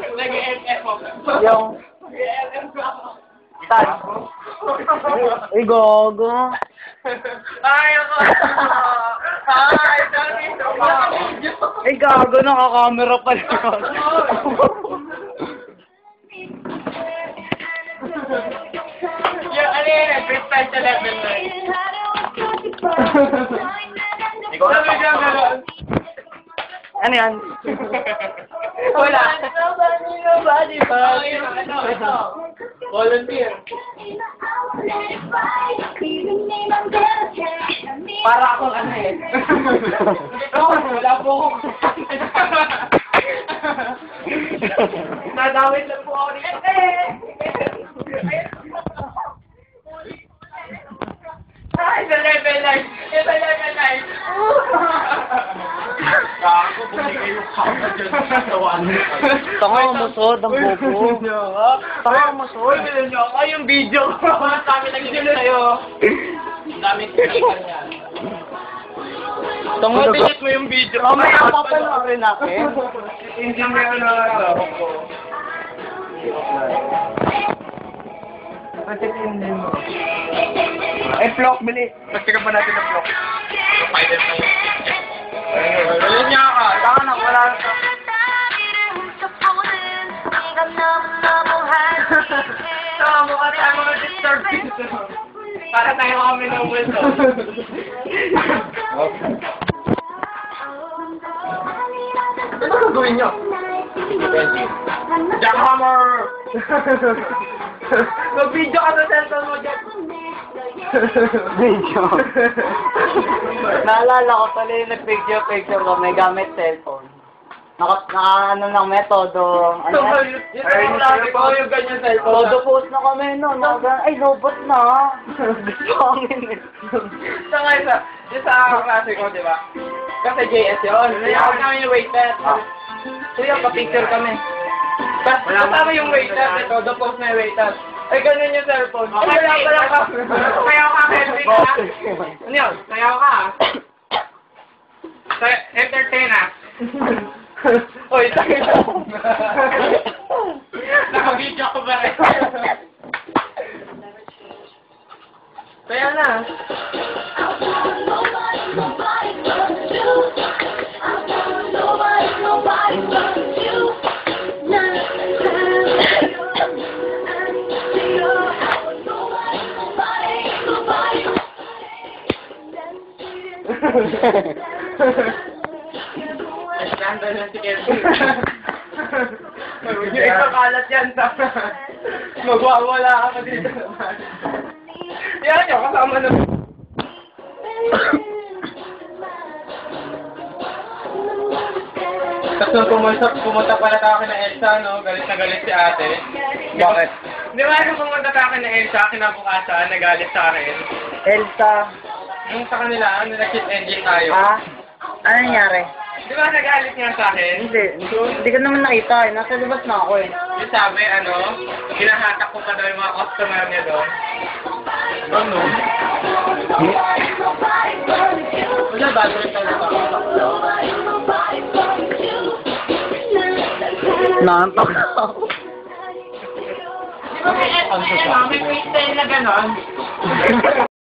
Nag-LF ako. Yung... Tan. Ay, gogo. Ay, ako. Ay, dami ito pa. Ay, gago, nakakamera pa naman. Yung ano yun, first time sa level 9. Ikaw na gano'n. Ano yan? Wala. Nobody but you. Ito. Volunteer. Para akong ano eh. Wala po akong... Nadawit lang po ako rin. Ay, sa level 9. Sa level 9. Ako, bumigay yung kama dyan sa katawan. Tanga, masod ang bobo. Tanga, masod. Bilan nyo ako yung video ko. Ang dami nag-ibig sa'yo. Ang dami kinikan niya. Tanga, Delete mo yung video. Mamaya pa pala rin akin. Hindi mo yung ano. Eh, vlog, bili. Pagtikan pa natin ang vlog. Pilot na yun. Ayun niya ka. Saka na, wala na. Saka mo kasi ang mga disturb dito. Para tayo kami ng bulto. Ano ba gagawin nyo? Jackhammer! Mag-video ka sa cellphone mo, Jack. Video. Naalala ko pala yung nag-picture kami gamit cellphone. Ano lang metodo. Ano yan? Yung sabi ko, yung ganyan cellphone. Todo post na kami noon. Ay, robot na. Pangin eh. Sa nga isa, yung sa klase ko, di ba? Kasi JS yun. Nayakot namin yung waiter. So yun, pa-picture kami. Kasama yung waiter, ito, the post na yung waiter. Ay, ganun yung cellphone. Ay, wala ka. Sayaw ka, Kelvin, ha? Ano yun? Sayaw ka, ha? Entertain, ha? Uy, tayo na. Naka-video ko ba rin? Kaya na. Scandal na si Kelvin. Yung ikakalat yan. Magwawala ka pa dito naman. Yan nyo, kasama na. Tapos nung pumunta pala tayo na Elsa, no? Galit na galit si ate. Bakit? Di ba nung pumunta tayo na Elsa, kinabukasan, nagalit sa akin. Elsa. Yung sa kanila, nag-hit engine tayo. Ha? Ano nangyari? Di ba nagalit nga sa akin? Hindi ko naman nakita eh. Nasa labas na ako eh. Yung sabi, hinahatak ko pa daw yung mga customer niya doon. Ano? Wala ba? Doon tayo Nantok na ako. Di ba may may freestyle na gano'n?